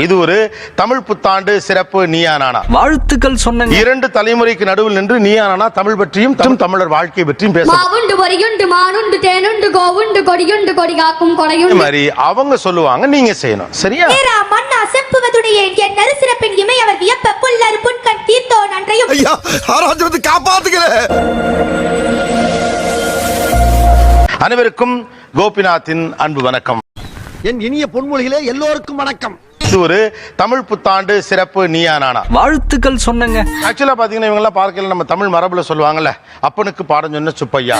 இது ஒரு தமிழ் புத்தாண்டு சிறப்பு நீயா நானா. வாழ்த்துக்கள் சொன்னேன். 2 தலைமுறைக்கு நடுவில் நின்று நீயா நானா தமிழ் பற்றியும் தமிழர் வாழ்க்கை பற்றியும் பேச அவங்க சொல்லுவாங்க, நீங்க செய்யணும். சரியா? அனைவருக்கும் கோபிநாத்தின் அன்பு வணக்கம். என் இனிய பொன்மொழிகளே எல்லோருக்கும் வணக்கம். இது ஒரு தமிழ் புத்தாண்டு சிறப்பு நீயா நானா. வாழ்த்துக்கள் சொன்னங்க. ஆக்சுவலா பாத்தீங்கன்னா இவங்க எல்லாம் பார்க்கல, நம்ம தமிழ் மரபுல சொல்லுவாங்கல்ல, அப்பனுக்கு பாடம் சொன்ன சுப்பையா.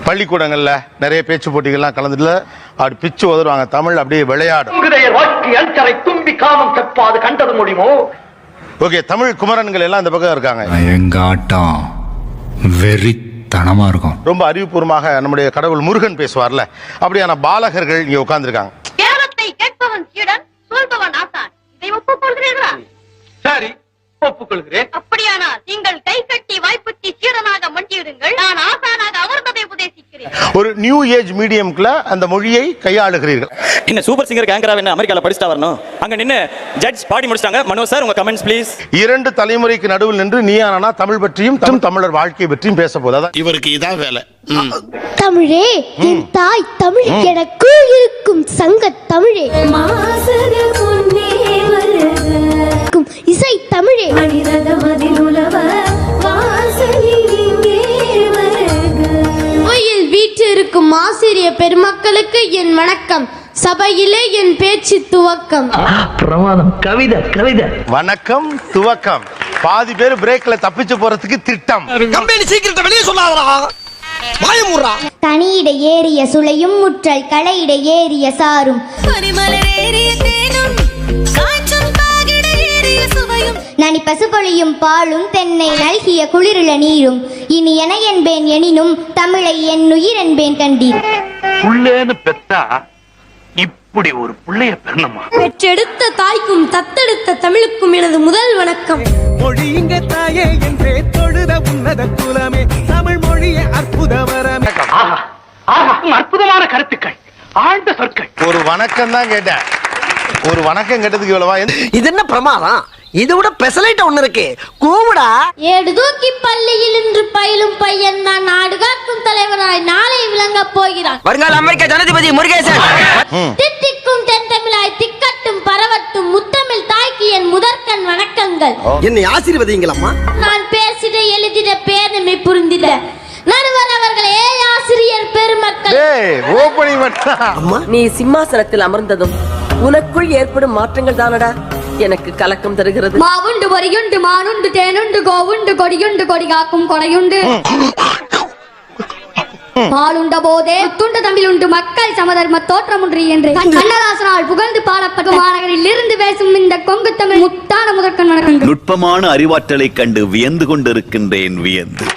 பள்ளிக்கூடங்கள்ல நிறைய பேச்சு போட்டிகள்லாம் கலந்துல அப்படி பிச்சு உதருவாங்க. தமிழ் அப்படியே விளையாடும். ஓகே, தமிழ் குமரன்கள் எல்லாம் இந்த பக்கம் இருக்காங்க. எங்க ஆட்டம் வெறித்தனமா இருக்கும். ரொம்ப அறிவுபூர்வமாக நம்முடைய கடவுள் முருகன் பேசுவார்ல, அப்படியான பாலகர்கள் இங்க உட்கார்ந்து இருக்காங்க. சரி, ஒப்புக்கொள்கிறேன். அப்படியானால் நீங்கள் கை கட்டி வாய்ப்புத்தி சீடனாக மண்டியிடுங்கள். நான் ஆசானாக அமர்ந்ததை உபதேசிக்கிறேன். ஒரு நியூ ஏஜ் மீடியம்ல அந்த மொழியை கையாளுகிறீர்கள். என்ன சூப்பர் சிங்கர் கேங்கரா என்ன அமெரிக்கால படிச்சுட்டா வரணும்? அங்க நின்னு ஜட்ஜ் பாடி முடிச்சிட்டாங்க. மனோஜ் சார், உங்க கமெண்ட்ஸ் ப்ளீஸ். 2 தலைமுறைக்கு நடுவில் நின்று நீயா நானா தமிழ் பற்றியும் தமிழர் வாழ்க்கை பற்றியும் பேச போதா இவருக்கு இதான் வேலை. தமிழே என் தாய் தமிழ், எனக்கு இருக்கும் சங்க தமிழே, இசை தமிழே, வீற்றிருக்கும் ஆசிரியர் பெருமக்களுக்கு என் வணக்கம். சபையிலே என் பேச்சு துவக்கம். பிரமாதம். கவிதை கவிதை. வணக்கம் துவக்கம். பாதி பேர் பிரேக்ல தப்பிச்சு போறதுக்கு திட்டம். கம்பெனி சீக்கிரத்தை வெளியே சொல்லாதடா. வாயமுறா. தனியிட ஏறிய சுளையும் முற்றல் களையிட ஏறிய சாரும் நனி பசுபொழியும் பாலும் தென்னை நல்கிய குளிரில நீரும் இனி என என்பேன் எனினும் தமிழை என் உயிர் என்பேன் கண்டீர். புள்ளேன்னு பெத்தா இப்படி ஒரு புள்ளைய பெறணுமா? பெற்றெடுத்த தாய்க்கும் தத்தெடுத்த தமிழுக்கும் எனது முதல் வணக்கம். மொழியுங்க தாயே என்றே தொழுத உன்னத குலமே, தமிழ் மொழியே அற்புத வரமே. அற்புதமான கருத்துக்கள், ஆழ்ந்த சொற்கள். ஒரு வணக்கம் தான் கேட்டேன். ஒரு வணக்கம் கேட்டதுக்கு இவ்வளவா? இது என்ன பிரமாதம்? இதை விட பெசலைட் ஒண்ணு இருக்கு. கூவுடா. ஏடு தூக்கி பள்ளியில் இன்று பயிலும் பையன் தான் நாடு காக்கும் தலைவராய் நாளை விளங்க போகிறான். வருங்கால அமெரிக்க ஜனாதிபதி முருகேசன். தித்திக்கும் தென் தமிழாய் திக்கட்டும் பரவட்டும் முத்தமிழ் தாய்க்கு என் முதற்கண் வணக்கங்கள். என்னை ஆசீர்வதிங்களம்மா. நான் பேசிட எழுதிட பேதமை புரிந்திட நடுவர் அவர்களே, ஆசிரியர் பெருமக்கள். நீ சிம்மாசனத்தில் அமர்ந்ததும் உனக்குள் ஏற்படும் மாற்றங்கள் தானடா எனக்கு கலக்கம் தருகிறது. மாவுண்டு பொரியுண்டு மானுண்டு தேனுண்டு கோவுண்டு கொடியுண்டு கொடி காக்கும் கொடையுண்டு பாலுண்ட போதே துண்டு தமிழுண்டு மக்கள் சமதர்ம தோற்றம் ஒன்று என்று கண்ணதாசனால் புகழ்ந்து பாடப்பட்ட மாநகரில் இருந்து பேசும் இந்த கொங்கு தமிழ் முத்தான முதற்கண் வணக்கங்கள். நுட்பமான அறிவாற்றலை கண்டு வியந்து கொண்டிருக்கின்றேன். வியந்து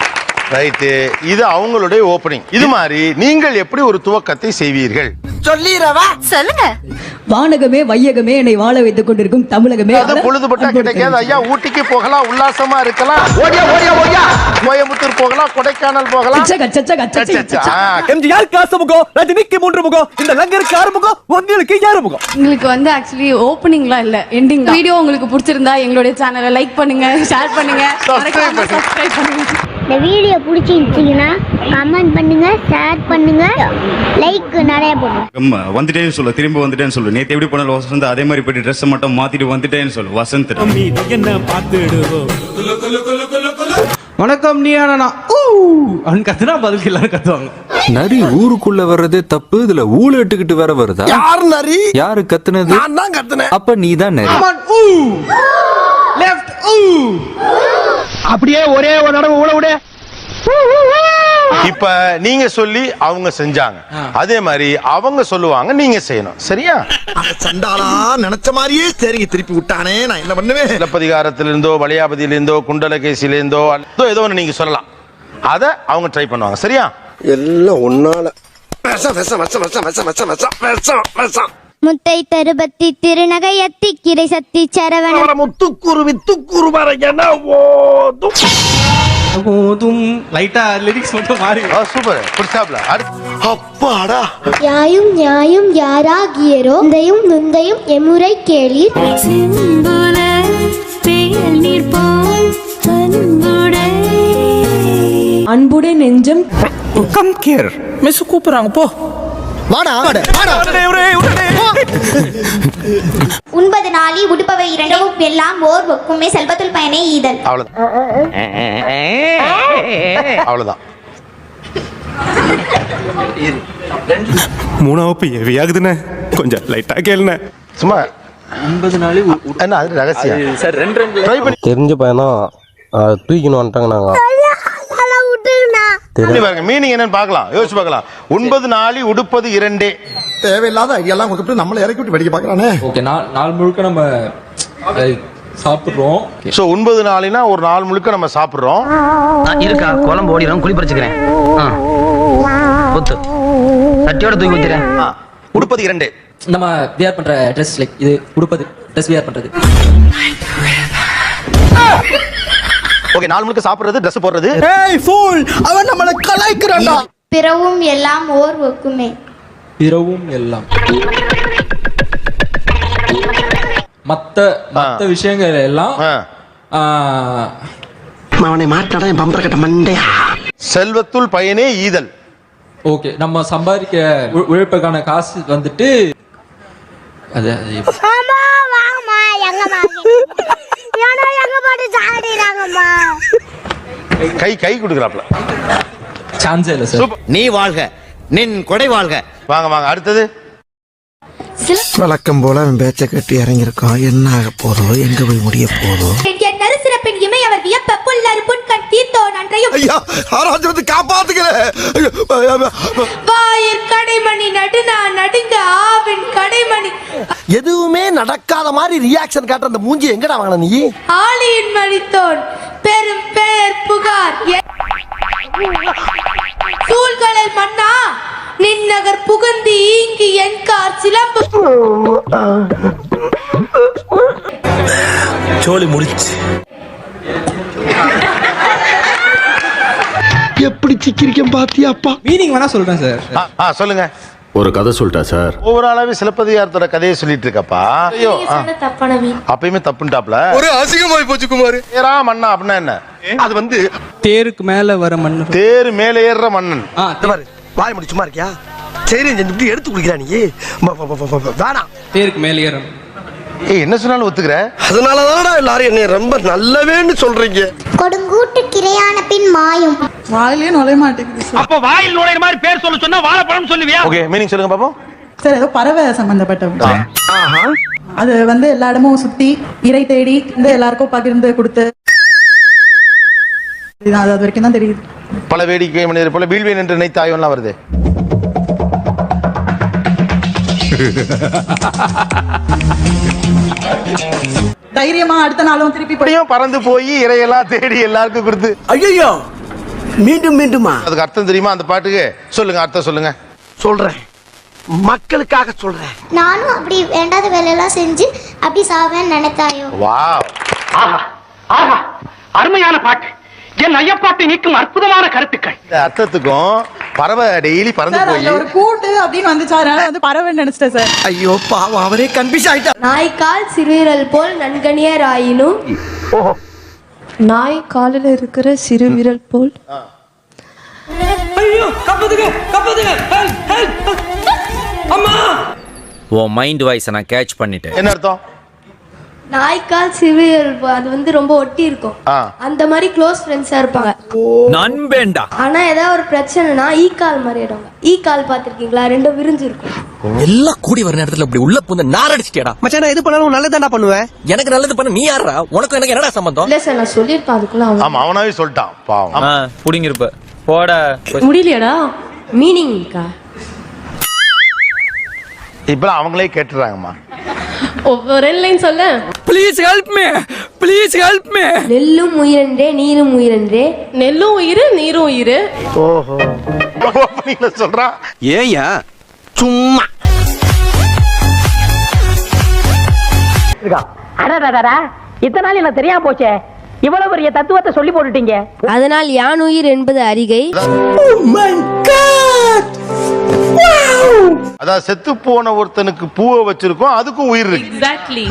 ரைட்டு. இது அவங்களுடைய ஓபனிங். இது மாதிரி நீங்கள் எப்படி ஒரு துவக்கத்தை செய்வீர்கள்? சொல்லிரவா? சொல்லுங்க. வானகமே வையகமே என்னை வாழ வைத்துக் கொண்டிருக்கும் தமிழகமே. பொழுதுபட்டா கிடைக்காது ஐயா. ஊட்டிக்கு போகலாம், உல்லாசமா இருக்கலாம், கோயம்புத்தூர் போகலாம், கொடைக்கானல் போகலாம். எம்ஜிஆர் காசு முகம், ரஜினிக்கு 3 முகம், இந்த லங்கருக்கு 6 முகம், உங்களுக்கு 7 முகம். உங்களுக்கு வந்து ஆக்சுவலி ஓப்பனிங்லாம் இல்ல, எண்டிங். வீடியோ உங்களுக்கு பிடிச்சிருந்தா எங்களுடைய சேனலை லைக் பண்ணுங்க, ஷேர் பண்ணுங்க, சப்ஸ்கிரைப் பண்ணுங்க. இந்த வீடியோ பிடிச்சிருந்துச்சுன்னா கமெண்ட் பண்ணுங்க, ஷேர் பண்ணுங்க, லைக் நிறைய போடுங்க. வந்துட்டேன்னு சொல்லு, திரும்ப வந்துட்டேன்னு சொல்லு. நேத்து எப்படி போனாலும் வசந்த் அதே மாதிரி போயிட்டு ட்ரெஸ் மட்டும் மாத்திட்டு வந்துட்டேன்னு சொல்லு. வசந்த் என்ன பார்த்துடுவோம். வணக்கம் நீயா நானா அவன் கத்துனா பதில் எல்லாரும் கத்துவாங்க. நரி ஊருக்குள்ள வர்றதே தப்பு, இதுல ஊழ இட்டுக்கிட்டு வேற வருதா? யார் நரி? யாரு கத்துனது? நான் தான் கத்துனேன். அப்ப நீ தான் நரி. லெஃப்ட் அப்படியே ஒரே ஒரு தடவை ஊழ விடு. இப்ப நீங்க சொல்லி அவங்க செஞ்சாங்க, அதே மாதிரி அவங்க சொல்லுவாங்க, நீங்க செய்யணும். சரியா? சண்டாளா நினைச்ச மாதிரியே சரிங்க திருப்பி விட்டானே, நான் என்ன பண்ணுவேன்? சிலப்பதிகாரத்திலிருந்தோ வளையாபதியிலிருந்தோ குண்டலகேசியிலிருந்தோ ஏதோ ஒன்று நீங்க சொல்லலாம், அதை அவங்க ட்ரை பண்ணுவாங்க. சரியா? எல்லாம் ஒன்னால முத்தை தருபத்தி திருநகை அத்தி கிரை சத்தி சரவண முத்துக்குரு வித்துக்குரு வர என ஓதும். போதும் லைட்டா லிரிக்ஸ் மட்டும் மாறி சூப்பர் புடிச்சாப்ல. அப்பாடா யாயும் நியாயும் யாராகியரோ இந்தையும் நுந்தையும் எமுறை கேளீர். அன்புடைய நெஞ்சம் கம் கேர் மிஸ் கூப்பிடுறாங்க போ. வாடா உண்பது நாளி உடுப்பவை இரண்டும் எல்லாம் ஓர் ஒக்குமே செல்வத்துள் பயனே ஈதல். அவ்வளவுதான். மூணாவது ஹெவி ஆகுதுண்ணே, கொஞ்சம் லைட்டா கேளுண்ணே. சும்மா 9 நாள் என்ன அது ரகசியம் சார் 2 ட்ரை பண்ணி தெரிஞ்ச பையனா தூக்கின்னு வந்துட்டாங்க. நாங்க மீனிங் என்னன்னு பார்க்கலாம், யோசிச்சு பார்க்கலாம். 9 நாளி உடுப்பது 2. தேவையில்லாத ஐடியாலாம் கொடுத்துட்டு நம்மள இறக்கி விட்டு வெடிக்க பாக்குறானே. ஓகே, நாள் முழுக்க நம்ம சாப்பிடுறோம். சோ 9 நாளினா ஒரு நாள் முழுக்க நம்ம சாப்பிடுறோம். இருக்கா குழம்பு ஓடிடும், குழி பறிச்சுக்கிறேன். சட்டியோட தூக்கி ஊத்துறேன். உடுப்பது 2. நம்ம வியர் பண்ற ட்ரெஸ் லைக் இது உடுப்பது ட்ரெஸ் வியர் பண்றது. ஓகே, நாள் முழுக்க சாப்பிடுறது, Dress போடுறது. ஏய் ஃபூல், அவன் நம்மள கலாய்க்கறான்டா. பிறவும் எல்லாம் ஓர் ஒக்குமே. பிறவும் எல்லாம் மத்த விஷயங்கள் எல்லாம் அவனை மாட்டாடா என் பம்பர கட்ட மண்டையா. செல்வத்துள் பயனே ஈதல். ஓகே, நம்ம சம்பாதிக்க உழைப்புக்கான காசு வந்துட்டு அது கை கொடுக்குறாப்ல. சான்ஸே இல்லை சார். நீ வாழ்க, நின் கொடை வாழ்க. வாங்க அடுத்தது. வழக்கம் போல அவன் பேச்ச கட்டி இறங்கியிருக்கான். என்ன ஆக போதோ, எங்க போய் முடிய போதோ. நறுசிறப்பின் இமை அவர் வியப்ப புல்லர் புன்கண் தீர்த்தோ நன்றையும் ஐயா ஆராய்ச்சி வந்து காப்பாத்துக்கிறேன். வாயிற் கடைமணி நடுநா நடுங்க ஆவின் கடைமணி. எதுவுமே நடக்காத மாதிரி ரியாக்ஷன் காட்டுற அந்த மூஞ்சி எங்கடா வாங்கின நீ? ஆளியின் மணித்தோன் பெரும் பெயர் புகார் சூழ்களில் மன்னா நின்னகர் புகுந்தி ஈங்கி என் கார் சிலம்பு. சோலி முடிச்சு. எப்படி சிக்கிரிக்கம் பாத்தியாப்பா? மீனிங் வேணா சொல்றேன் சார். சொல்லுங்க. ஒரு கதை சொல்லிட்டா சார். ஓவராலாவே சிலப்பதிகாரத்தோட கதையை சொல்லிட்டு இருக்கப்பா. ஐயோ அப்பயுமே தப்புட்டாப்ல. ஒரு அசிங்கமாய் போச்சு குமார். ஏறா மண்ணா அப்படின்னா என்ன? அது வந்து தேருக்கு மேல வர மன்னன். தேர் மேல ஏறுற மன்னன். வாய் முடி சும்மா இருக்கியா? சரி செஞ்சு எடுத்து குடிக்கிறா நீ. வேணாம், தேருக்கு மேல ஏறும். என்ன சொன்னாலும் ஒத்துக்கிற. அதனாலதான்டா எல்லாரும் என்ன ரொம்ப நல்லவேன்னு சொல்றீங்க. கொடுங்கூட்டு கிரையான பின் மாயும். வாயிலே நுழைய மாட்டேங்குது சார். அப்ப வாயில் நுழையிற மாதிரி பேர் சொல்ல சொன்னா வாழைப்பழம் சொல்லுவியா? ஓகே, மீனிங் சொல்லுங்க பாப்போம். சார் ஏதோ பறவை சம்பந்தப்பட்ட அது வந்து எல்லா இடமும் சுத்தி இறை தேடி இந்த எல்லாருக்கும் பகிர்ந்து கொடுத்து அது வரைக்கும் தான் தெரியுது. பல வேடிக்கை மனிதர் போல வீழ்வேன் என்று நினைத்த ஆய்வெல்லாம் வருது. தைரியமா அடுத்த நாளும் திருப்பி பறந்து போய் இறையெல்லாம் தேடி எல்லாருக்கும் கொடுத்து. ஐயோ மீண்டும் மீண்டுமா? அதுக்கு அர்த்தம் தெரியுமா அந்த பாட்டுக்கு? சொல்லுங்க, அர்த்தம் சொல்லுங்க. சொல்றேன், மக்களுக்காக சொல்றேன். நானும் அப்படி வேண்டாத வேலையெல்லாம் செஞ்சு அப்படி சாவேன்னு நினைத்தாயோ. வாவ், அருமையான பாட்டு. என் ஐயப்பாட்டை நீக்கும் அற்புதமான கருத்துக்கள். அர்த்தத்துக்கும் பறவை டெய்லி பறந்து போய் ஒரு கூட்டு அப்படின்னு வந்துச்சு, அதனால வந்து பறவைன்னு நினைச்சிட்டேன் சார். ஐயோ பாவம், அவரே கன்ஃபியூஸ் ஆயிட்டா. நாய்க்கால் சிறுவிரல் போல் நன்கணியர் ஆயினும். நாய் காலில் இருக்கிற சிறு விரல் போல். உன் மைண்ட் வாய்ஸை நான் கேட்ச் பண்ணிட்டேன். என்ன அர்த்தம்? நாய்க்கால் சிறுவிரல் அது வந்து ரொம்ப ஒட்டி இருக்கும். அந்த மாதிரி க்ளோஸ் ஃப்ரெண்ட்ஸா இருப்பாங்க. நண்பேண்டா. ஆனா ஏதாவது ஒரு பிரச்சனைனா ஈக்கால் மாதிரி ஆயிடுவாங்க. ஈக்கால் பாத்திருக்கீங்களா? ரெண்டும் விரிஞ்சு இருக்கும். எல்லாம் கூடி வர நேரத்துல இப்படி உள்ள பூந்து நாரடிச்சிட்டேடா. மச்சான், நான் எது பண்ணாலும் நல்லதாடா பண்ணுவேன். எனக்கு நல்லது பண்ண நீ யாரா? உனக்கு எனக்கு என்னடா சம்பந்தம்? இல்ல சார், நான் சொல்லிருப்பேன் அதுக்குள்ள. ஆமா, அவனாவே சொல்லிட்டான் பாவம். புடிங்கிருப்ப போட முடியலையடா. மீனிங் இருக்கா? இப்ப அவங்களே கேட்டுறாங்கம்மா. ஒவ்வொரு லைன் சொல்ல. Please help me, please help me. நெல்லும் உயிரன்றே நீரும் உயிரன்றே. நெல்லும் உயிர் நீரும் உயிர். ஓஹோ, ஓப்பனிங்ல சொல்றா. ஏயா சும்மா அடடடடா, இத்தனை நாள் எனக்கு தெரியாம போச்சே. இவ்வளவு பெரிய தத்துவத்தை சொல்லி போட்டுட்டீங்க. அதனால் யானுயிர் என்பது அறிகை. அதாவது செத்து போன ஒருத்தனுக்கு பூவை வச்சிருக்கோம், அதுக்கும் உயிர் இருக்கு. எக்ஸாக்ட்லி.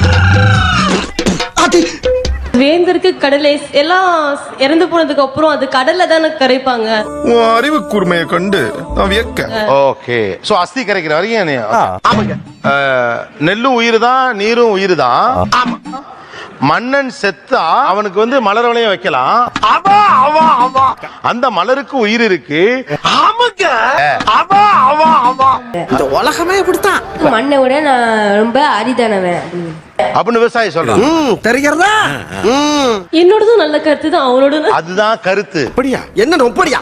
வேந்தருக்கு கடலை எல்லாம் இறந்து போனதுக்கு அப்புறம் அது கடல்ல தானே கரைப்பாங்க. அறிவு கூர்மையை கண்டு ஓகே. சோ அஸ்தி கரைக்கிற வரைக்கும் நெல்லும் உயிர் தான், நீரும் உயிர் தான். மன்னன் செத்தா அவனுக்கு வந்து மலர் வளையம் வைக்கலாம். அந்த மலருக்கு உயிர் இருக்கு. இந்த உலகமே இப்படித்தான். மண்ணை விட நான் ரொம்ப அரிதானவன் அப்படின்னு விவசாயி சொல்றான். தெரிகிறதா? என்னோடதும் நல்ல கருத்து தான், அவனோட அதுதான் கருத்து. அப்படியா? என்ன அப்படியா?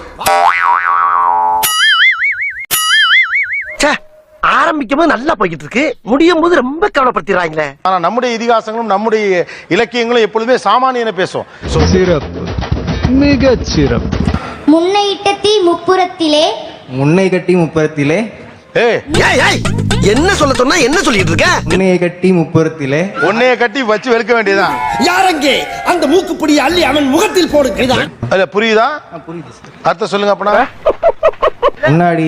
ஆரம்பிக்கும் போது நல்லா போய்கிட்டு இருக்கு, முடியும் போது ரொம்ப கவலைப்படுத்திடுறாங்களே. ஆனா நம்முடைய இதிகாசங்களும் நம்முடைய இலக்கியங்களும் எப்பொழுதுமே சாமானியனை பேசும். சிறப்பு, மிக சிறப்பு. முன்னை இட்ட தீ முப்புறத்திலே, முன்னை கட்டி முப்புறத்திலே, என்ன சொல்ல சொன்னா என்ன சொல்லிட்டு இருக்க? முன்னையை கட்டி முப்புறத்திலே, உன்னைய கட்டி வச்சு வெளுக்க வேண்டியதான். யாரங்கே அந்த மூக்குப்பிடி அள்ளி அவன் முகத்தில் போடு. புரியுதா? அர்த்தம் சொல்லுங்க அப்பனா. முன்னாடி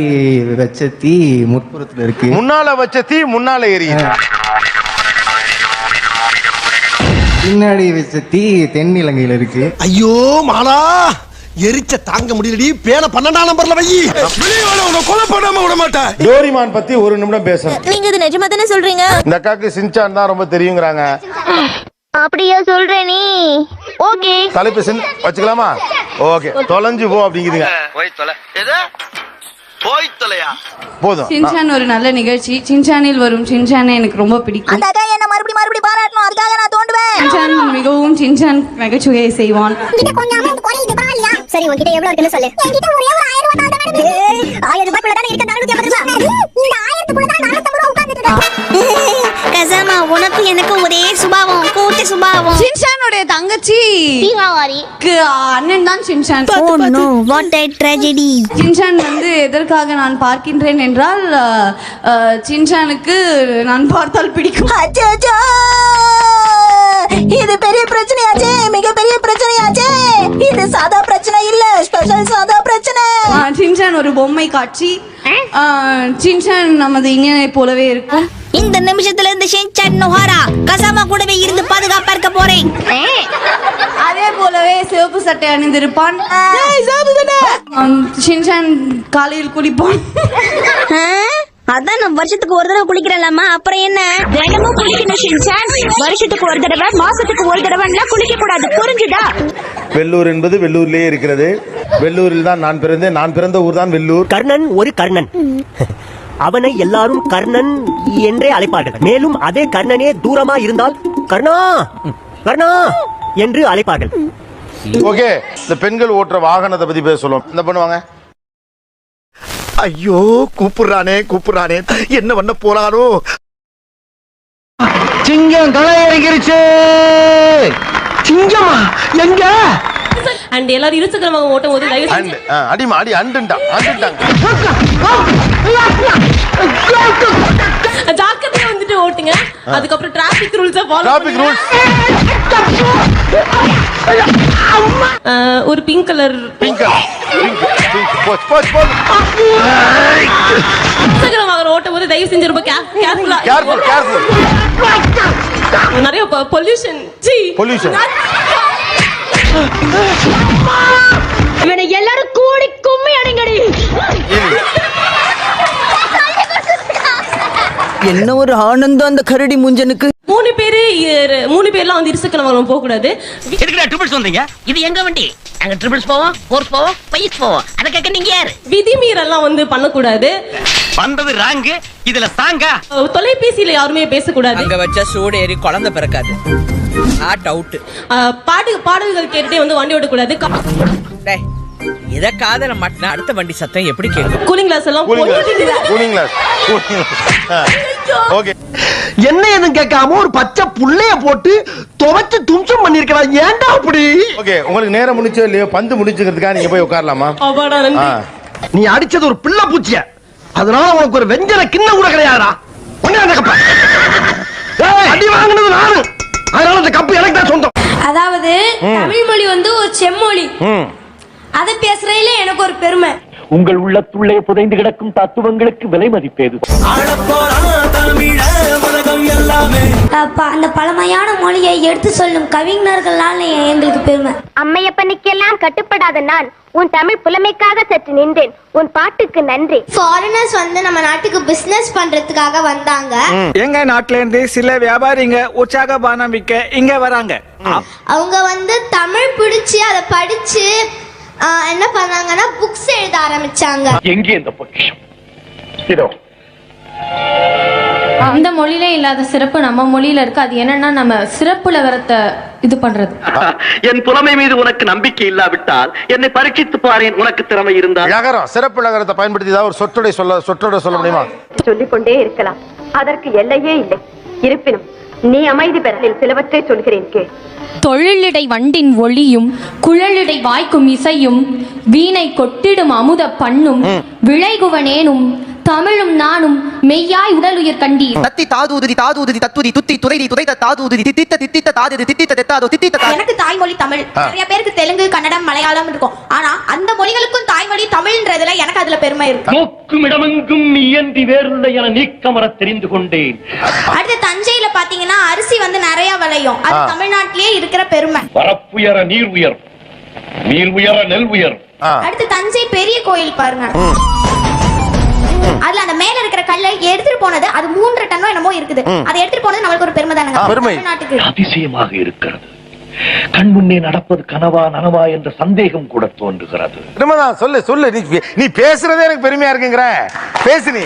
வச்ச தீ முற்புறத்துல இருக்கு, முன்னால வச்ச தீ முன்னால எரியுது, பின்னாடி வச்ச தீ தென்னிலங்கையில இருக்கு. ஐயோ மாலா, எரிச்ச தாங்க முடியலடி. பேன 12ஆம் நம்பர்ல வை. கொலை பண்ணாம விட மாட்டேன். டோரிமான் பத்தி ஒரு நிமிடம் பேசணும். நீங்க இது நிஜமா தானே சொல்றீங்க? இந்த அக்காக்கு சின்சான் தான் ரொம்ப தெரியுங்கிறாங்க. அப்படியா சொல்றே நீ? ஓகே, தலைப்பு வச்சுக்கலாமா? ஓகே, தொலைஞ்சு போ அப்படிங்குதுங்க. போதும். சின்சான் ஒரு நல்ல நிகழ்ச்சி. சின்சானில் வரும் சின்சானே எனக்கு ரொம்ப பிடிக்கும். அந்த அக்கா என்ன மறுபடியும் பாராட்டணும், அதுக்காக நான் தோண்டுவேன். சின்சான் மிகவும் சின்சான் நகைச்சுவையை செய்வான். சரி, உன்கிட்ட எவ்வளவு இருக்குன்னு சொல்லு. என்கிட்ட ஒரே ஒரு 1000 ரூபாய் தான் இருக்கு. 1000 ரூபாய்க்குள்ள தான் இருக்கு 450 ரூபாய். இந்த 1000க்குள்ள தான் 450 ரூபாய் உட்கார்ந்துட்டு இருக்கேன். கசமா, உனக்கு எனக்கு ஒரே சுபாவம், கூட்டு சுபாவம். சின்சானுடைய தங்கச்சி தீபாவளி அண்ணன் தான் Shinchan. Oh no, what a tragedy. Shinchan வந்து எதற்காக நான் பார்க்கின்றேன் என்றால் சின்சானுக்கு நான் பார்த்தால் பிடிக்கும். அச்சச்சோ, இது பெரிய பிரச்சனையாச்சே, மிகப்பெரிய பிரச்சனையாச்சே. இது சாதா பிரச்சனை இல்ல, ஸ்பெஷல் சாதா பிரச்சனை. சின்சான் ஒரு பொம்மை காட்சி. சின்சான் நமது இனியனை போலவே இருக்கும். இந்த நிமிஷத்துல இருந்து ஷின்சான் நோஹாரா கசாமா கூடவே இருந்து பாதுகாப்பா இருக்க போறேன். அதே போலவே சிவப்பு சட்டை அணிந்திருப்பான். சின்சான் காலையில் குளிப்பான். அதான் நான் வருஷத்துக்கு ஒரு தடவை குளிக்கிறேன்லாமா, அப்புறம் என்ன? தினமும் குளிக்கணும் ஷின்சான். வருஷத்துக்கு ஒரு தடவை, மாசத்துக்கு ஒரு தடவை குளிக்க கூடாது, புரிஞ்சுதா? வெள்ளூர் என்பது வெள்ளூர்லயே இருக்கிறது. வெள்ளூரில் தான் நான் பிறந்தேன். நான் பிறந்த ஊர் தான் வெள்ளூர். கர்ணன் ஒரு கர்ணன், அவனை எல்லாரும் கர்ணன் என்றே அழைப்பார்கள். மேலும் அதே கர்ணனே தூரமா இருந்தால் கர்ணா கர்ணா என்று அழைப்பார்கள். ஓகே, இந்த பெண்கள் ஓட்டுற வாகனத்தை பத்தி பேச சொல்லுவோம். என்ன பண்ணுவாங்க? ஐயோ, கூப்பிடுறானே என்ன பண்ண போறானோ? சிங்கம் களை இறங்கிருச்சு. சிங்கமா எங்க? அண்ட் எல்லாரும் இருசக்கரமாக ஓட்டும் போது தயவு செஞ்சு அடிமா அடி அண்டுட்டாங்க. ஜாக்கிரதையா வந்துட்டு ஓட்டுங்க. அதுக்கப்புறம் டிராபிக் ரூல்ஸை ஃபாலோ டிராபிக் ரூல்ஸ். ஒரு பிங்க் கலர் இருசக்கரமாக ஓட்டும் போது தயவு செஞ்சு ரொம்ப கேர்ஃபுல்லா. நிறைய பொல்யூஷன். இவனை எல்லாரும் கூடி கும்மி அடிங்கடி. என்ன ஒரு ஆனந்தம் அந்த கரடி முஞ்சனுக்கு. 3 பேர்லாம் வந்து இருசக்கரமாக போக கூடாது. எதுக்குடா ட்ரிபிள்ஸ் வந்தீங்க? இது எங்க வண்டி? அங்க ட்ரிபிள்ஸ் போவோம், ஃபோர்ஸ் போவோம், பைஸ் போவோம். அத கேக்க நீங்க யாரு? விதிமீறல்லாம் வந்து பண்ணக்கூடாது. வந்தது ராங்கு, இதுல சாங்கா. தொலைபேசியில யாருமே பேசக்கூடாது. அங்க வச்சா சூடு ஏறி குழந்தை பிறக்காது. Not out. பாடல்கள் கேட்டுட்டே வந்து வண்டி ஓட்டக்கூடாது. இத காதல மாட்டினா அடுத்த வண்டி சத்தம் எப்படி கேட்கும்? கூலிங் கிளாஸ் எல்லாம் கூலிங் கிளாஸ். ஓகே, என்ன எதுவும் கேட்காம ஒரு பச்சை புள்ளைய போட்டு துவைச்சு தும்சம் பண்ணிருக்கலாம். ஏன்டா அப்படி? ஓகே, உங்களுக்கு நேரம் முடிச்சோ இல்லையோ, பந்து முடிச்சுக்கிறதுக்காக நீங்க போய் உட்காரலாமா? நீ அடிச்சது ஒரு பிள்ளை பூச்சிய, அதனால உனக்கு ஒரு வெஞ்சன கிண்ணம் கூட கிடையாதுடா. அடி வாங்கினது நானு, அதனால இந்த கப்பு எனக்கு தான் சொந்தம். அதாவது தமிழ் மொழி வந்து ஒரு செம்மொழி. அதை பேசுறதுல எனக்கு ஒரு பெருமை. உங்கள் உள்ளத்துள்ளே புதைந்து கிடக்கும் தத்துவங்களுக்கு விலை மதிப்பேது. அந்த பழமையான மொழியை எடுத்து சொல்லும் கவிஞர்களால் எங்களுக்கு பெருமை. அம்மையப்பனுக்கெல்லாம் கட்டுப்படாத நான் உன் தமிழ் புலமைக்காக சற்று நின்றேன். உன் பாட்டுக்கு நன்றி. ஃபாரினர்ஸ் வந்து நம்ம நாட்டுக்கு பிசினஸ் பண்றதுக்காக வந்தாங்க. எங்க நாட்டுல இருந்து சில வியாபாரிங்க உற்சாகபானம் விற்க இங்க வராங்க. அவங்க வந்து தமிழ் பிடிச்சு அதை படிச்சு என்ன பண்ணாங்கன்னா புக்ஸ் எழுத ஆரம்பிச்சாங்க. எங்கே இந்த பொக்கிஷம்? இதோ அந்த மொழியிலே இல்லாத சிறப்பு நம்ம மொழியில இருக்கு. அது என்னன்னா நம்ம சிறப்புல வரத்தை இது பண்றது. என் புலமை மீது உனக்கு நம்பிக்கை இல்லாவிட்டால் என்னை பரீட்சித்து பாரேன். உனக்கு திறமை இருந்தால் லகரம், சிறப்பு லகரத்தை பயன்படுத்தி ஏதாவது ஒரு சொற்றொடை சொல்ல முடியுமா? சொல்லிக்கொண்டே இருக்கலாம், அதற்கு எல்லையே இல்லை. இருப்பினும் நீ அமைதி பெறலில் சிலவற்றை சொல்கிறேன் கே. தொழிலிடை வண்டின் ஒளியும் குழலிடை வாய்க்கும் இசையும் வீணை கொட்டிடும் அமுத பண்ணும் விளைகுவனேனும் தமிழும் நானும் மெய்யாய் உடலுயிர் கண்டீர். தத்தி தாதூதி தாதூதி தத்துதி துத்தி துறைதி துதைத்த தாதூதி தித்தித்த தித்தித்த தாதது தித்தித்த தெத்தாதோ தித்தித்த. எனக்கு தாய்மொழி தமிழ். நிறைய பேருக்கு தெலுங்கு, கன்னடம், மலையாளம் இருக்கும். ஆனா அந்த மொழிகளுக்கும் தாய்மொழி தமிழ்ன்றதுல எனக்கு அதுல பெருமை இருக்கு. நோக்கும் இடமெங்கும் நீ இயன்றி வேறுள்ள என நீக்கமர தெரிந்து கொண்டேன். அடுத்து தஞ்சையில பாத்தீங்கன்னா அரிசி வந்து நிறைய விளையும். அது தமிழ்நாட்டிலேயே இருக்கிற பெருமை. பரப்புயர நீர் உயர், நீர் உயர நெல் உயர். அடுத்து தஞ்சை பெரிய கோயில் பாருங்க. அதுல அந்த மேல இருக்கிற கல்லை எடுத்துட்டு போனது அது 3 டன்னோ என்னமோ இருக்குது. அதை எடுத்துட்டு போனது நமக்கு ஒரு பெருமை தானங்க. தமிழ்நாட்டுக்கு அதிசயமாக இருக்கிறது. கண் முன்னே நடப்பது கனவா நனவா என்ற சந்தேகம் கூட தோன்றுகிறது. சொல்லு நீ பேசுறதே எனக்கு பெருமையா இருக்குங்கிற. பேசு நீ.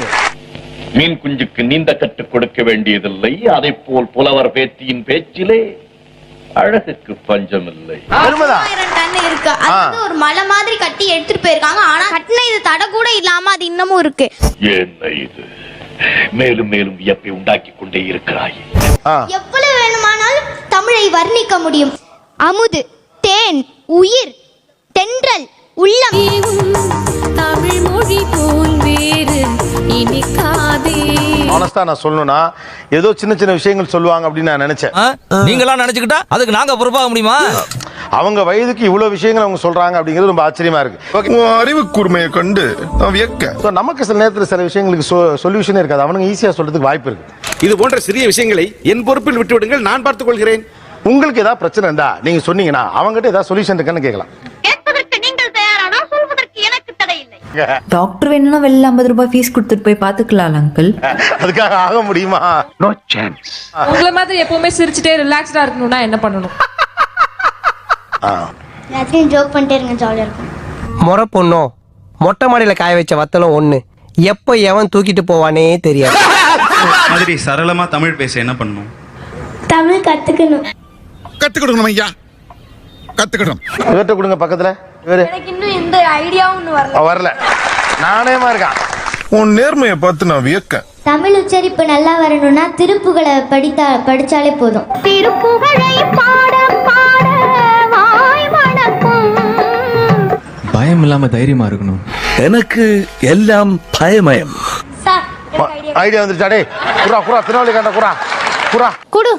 மீன் குஞ்சுக்கு நீந்த கற்றுக் கொடுக்க வேண்டியதில்லை. அதை போல் புலவர் பேத்தியின் பேச்சிலே அழகுக்கு பஞ்சம் இல்லை. 1000 டன் இருக்கு. அது ஒரு மலை மாதிரி கட்டி எடுத்துட்டு போயிருக்காங்க. ஆனா கட்டின இது தட கூட இல்லாம அது இன்னமும் இருக்கு. என்ன இது? மேலும் மேலும் வியப்பை உண்டாக்கி கொண்டே இருக்கிறாய். எவ்வளவு வேணுமானாலும் தமிழை வர்ணிக்க முடியும். அமுது, தேன், உயிர், தென்றல், உள்ளம். தமிழ் மொழி போல் வேறு இனிக்காதே. ஆனஸ்டா நான் சொல்லணும்னா ஏதோ சின்ன சின்ன விஷயங்கள் சொல்லுவாங்க அப்படின்னு நான் நினைச்சேன். நீங்களா நினைச்சுக்கிட்டா அதுக்கு நாங்க பொறுப்பாக முடியுமா? அவங்க வயதுக்கு இவ்வளவு விஷயங்கள் அவங்க சொல்றாங்க அப்படிங்கிறது ரொம்ப ஆச்சரியமா இருக்கு. அறிவு கூர்மையை கண்டு நமக்கு சில நேரத்தில் சில விஷயங்களுக்கு சொல்யூஷனே இருக்காது. அவனுங்க ஈஸியா சொல்றதுக்கு வாய்ப்பு இருக்கு. இது போன்ற சிறிய விஷயங்களை என் பொறுப்பில் விட்டு விடுங்கள், நான் பார்த்துக் கொள்கிறேன். உங்களுக்கு ஏதாவது பிரச்சனை இருந்தா நீங்க சொன்னீங்கன்னா அவங்ககிட்ட ஏதாவது சொல்யூஷன் இருக்கான்னு கேட்கலாம். கேட்பதற்கு நீங்கள் தயாரானா சொல்வதற்கு எனக்கு தடை இல்லை. டாக்டர் வேணும்னா வெளில 50 ரூபாய் ஃபீஸ் கொடுத்துட்டு போய் பாத்துக்கலாம் அங்கிள். அதுக்காக ஆக முடியுமா? No chance. உங்களை மாதிரி எப்பவுமே சிரிச்சிட்டே ரிலாக்ஸ்டா இருக்கணும்னா என்ன பண்ணணும்? எல்லாத்தையும் ஜோக் பண்ணிட்டே இருங்க, ஜாலியா இருக்கும். முறை பொண்ணும் மொட்டை மாடியில காய வச்ச வத்தலும் ஒண்ணு. எப்ப எவன் தூக்கிட்டு போவானே தெரியாது. மாதிரி சரளமா தமிழ் பேச என்ன பண்ணணும்? தமிழ் கத்துக்கணும். கத்துக்கிடணும் ஐயா, கத்துக்கிடணும். இவர்கிட்ட கொடுங்க பக்கத்துல. எனக்கு இன்னும் எந்த ஐடியாவும் வரல. நானே இருக்கேன். உன் நேர்மையை பார்த்து நான் வியக்க. தமிழ் உச்சரிப்பு நல்லா வரணும்னா திருப்புகளை படிச்சாலே போதும். திருப்புகழை பாட பாட வாய் வணக்கம். பயம் இல்லாம தைரியமா இருக்கணும். எனக்கு எல்லாம் பயமயம். Sir idea வந்துருச்சாடே. குரா திருநாளி கண்ட குரா குடு.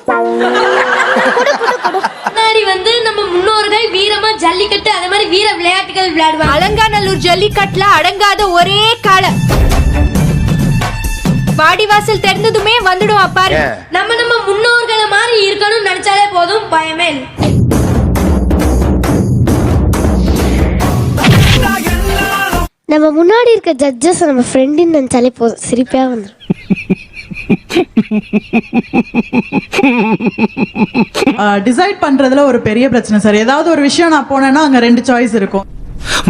முன்னாடி வந்து நம்ம முன்னோர்கள் வீரமா ஜல்லிக்கட்டு அதே மாதிரி வீர விளையாட்டுகள் விளையாடுவாங்க. அலங்காநல்லூர் ஜல்லிக்கட்டுல அடங்காத ஒரே காலம் வாடிவாசல் தெரிந்ததுமே வந்துடும். அப்பாரு நம்ம முன்னோர்களை மாதிரி இருக்கணும்னு நினைச்சாலே போதும், பயமே இல்லை. நம்ம முன்னாடி இருக்க ஜட்ஜஸ் நம்ம ஃப்ரெண்டுன்னு நினைச்சாலே போதும், சிரிப்பா வந்துடும். டிசைட் பண்றதுல ஒரு பெரிய பிரச்சனை சார். ஏதாவது ஒரு விஷயம் நான் போனேன்னா அங்க 2 சாய்ஸ் இருக்கும்.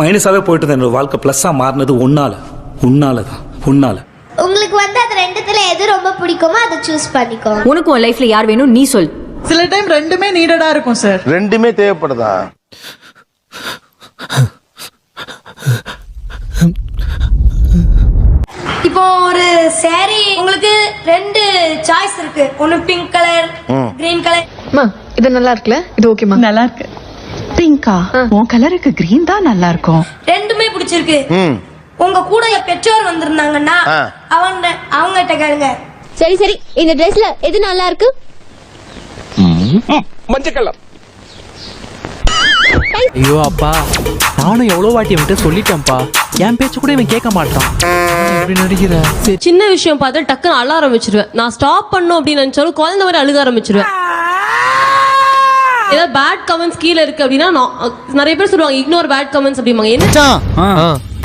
மைனஸாவே போயிட்டு என்னோட வாழ்க்கை பிளஸ்ஸா மாறினது உன்னாலதான். உங்களுக்கு வந்து அது ரெண்டுத்துல எது ரொம்ப பிடிக்குமோ அதை சூஸ் பண்ணிக்கோ. உனக்கு உன் லைஃப்ல யார் வேணும் நீ சொல். சில டைம் ரெண்டுமே நீடடா இருக்கும் சார். ரெண்டுமே தேவைப்படுதா? இப்போ ஒரு சாரி உங்களுக்கு 2 சாய்ஸ் இருக்கு. ஒன்னு பிங்க் கலர், கிரீன் கலர். இது நல்லா இருக்குல்ல? இது ஓகேமா? நல்லா இருக்கு. பிங்கா? உன் கலருக்கு கிரீன் தான் நல்லா இருக்கும். ரெண்டுமே பிடிச்சிருக்கு. உங்க கூட பெற்றோர் வந்திருந்தாங்கன்னா அவங்ககிட்ட கேளுங்க. சரி இந்த ட்ரெஸ்ல எது நல்லா இருக்கு? மஞ்சள் கலர். ஐயோ அப்பா, நானும் எவ்வளவு வாட்டி அவன்கிட்ட சொல்லிட்டேன்ப்பா. என் பேச்சு கூட இவன் கேட்க மாட்டான். எப்படி நடிக்கிற? சின்ன விஷயம் பார்த்து டக்குன்னு அழ ஆரம்பிச்சிருவேன். நான் ஸ்டாப் பண்ணும் அப்படின்னு நினைச்சாலும் குழந்தை மாதிரி அழுக ஆரம்பிச்சிருவேன். ஏதாவது பேட் கமெண்ட்ஸ் கீழே இருக்கு அப்படின்னா நிறைய பேர் சொல்லுவாங்க இக்னோர் பேட் கமெண்ட்ஸ் அப்படிம்பாங்க. என்ன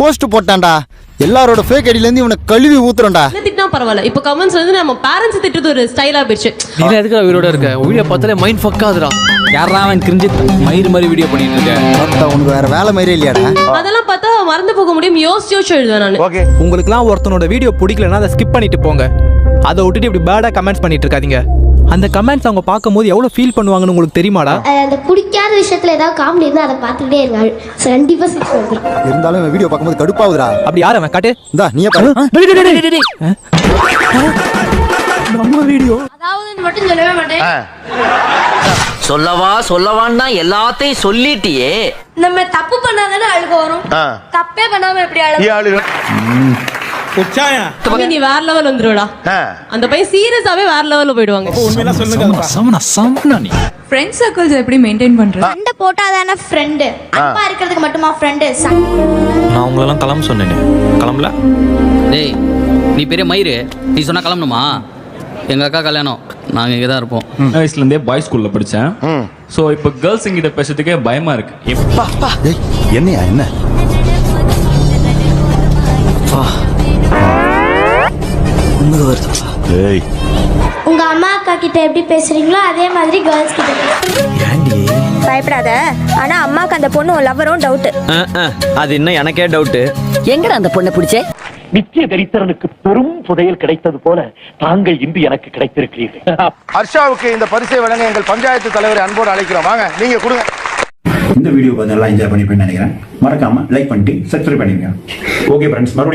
போஸ்ட் போட்டான்டா, எல்லாரோட ஃபேக் ஐடில இருந்து இவனை கழுவி ஊத்துறோம்டா. என்ன திட்டினா பரவாயில்ல, இப்போ கமெண்ட்ஸ் வந்து நம்ம பேரண்ட்ஸ் திட்டுறது ஒரு ஸ்டைலா போயிடுச்சு. நீ எதுக்கு உயிரோட இருக்க? வீடியோ பார்த்தாலே மைண்ட் ஃபக் ஆகுதுடா. யாரா அவன் கிரிஞ்சி மயிறு மாதிரி வீடியோ பண்ணிட்டு இருக்க? உனக்கு வேற வேலை மாதிரி இல்லையாடா? அதெல்லாம் பார்த்தா மறந்து போக முடியும், யோசிச்சு எழுதுவேன் நான். ஓகே, உங்களுக்குலாம் ஒருத்தனோட வீடியோ பிடிக்கலன்னா அதை ஸ்கிப் பண்ணிட்டு போங்க. அதை விட்டுட்டு இப்படி பேடா கமெண்ட்ஸ் பண்ணிட்டு இருக்காதீங்க. அந்த கமெண்ட்ஸ் அவங்க பார்க்கும்போது எவ்வளவு ஃபீல் பண்ணுவாங்கன்னு உங்களுக்கு தெரியுமாடா? அந்த பிடிக்காத விஷயத்துல ஏதாவது காமெடி இருந்தா அதை பார்த்துட்டே இருங்க. கண்டிப்பா சிரிச்சு வந்துரும். இருந்தாலும் இவன் வீடியோ பார்க்கும்போது கடுப்பாகுதுடா. அப்படி யார் அவன்? காட்டு. இந்தா நீயே பாரு. நம்ம வீடியோ அதாவது மட்டும் சொல்லவே மாட்டேன். சொல்லவான்னு தான் எல்லாத்தையும் சொல்லிட்டியே. நம்ம தப்பு பண்ணாதானே அழுக வரும். தப்பே பண்ணாம எப்படி அழுக? நீ வேற லெவல் வந்துருடா. அந்த பையன் சீரியஸாவே வேற லெவல்ல போயிடுவாங்க. ஃப்ரெண்ட் சர்க்கிள்ஸ் எப்படி மெயின்டைன் பண்ற? ஃப்ரெண்ட் போட்டாதானே ஃப்ரெண்ட். அன்பா இருக்கிறதுக்கு மட்டுமா ஃப்ரெண்ட்? நான் உங்களெல்லாம் கிளம்ப சொன்னேனே, கிளம்பல? டேய், நீ பெரிய மயிறு, நீ சொன்னா கிளம்பணுமா? எங்க அக்கா கல்யாணம், நாங்க இங்கே தான் இருப்போம். வயசுல இருந்தே பாய்ஸ் ஸ்கூல்ல படிச்சேன். சோ இப்போ கேர்ள்ஸ் கிட்ட பேசுறதுக்கே பயமா இருக்கு. என்னையா என்ன? உங்க அம்மா அக்கா கிட்ட எப்படி பேசுறீங்களோ அதே மாதிரி கேர்ள்ஸ் கிட்ட பயப்படாத. ஆனா அம்மாக்கு அந்த பொண்ணு லவ்வரும் டவுட். அது இன்னும் எனக்கே டவுட். எங்கடா அந்த பொண்ணை பிடிச்சே? நித்திய தரித்திரனுக்கு பெரும் புதையல் கிடைத்தது போல தாங்கள் இன்று எனக்கு கிடைத்திருக்கிறீர்கள். ஹர்ஷாவுக்கு இந்த பரிசை வழங்க எங்கள் பஞ்சாயத்து தலைவரை அன்போடு அழைக்கிறோம். வாங்க, நீங்க கொடுங்க. இந்த வீடியோ கொஞ்சம் நல்லா என்ஜாய் பண்ணிப்பேன்னு நினைக்கிறேன். மறக்காம லைக் பண்ணிட்டு சப்ஸ்கிரைப் பண்ணிருங்க. ஓகே ஃப்ரெண்ட்ஸ், மறுபடியும்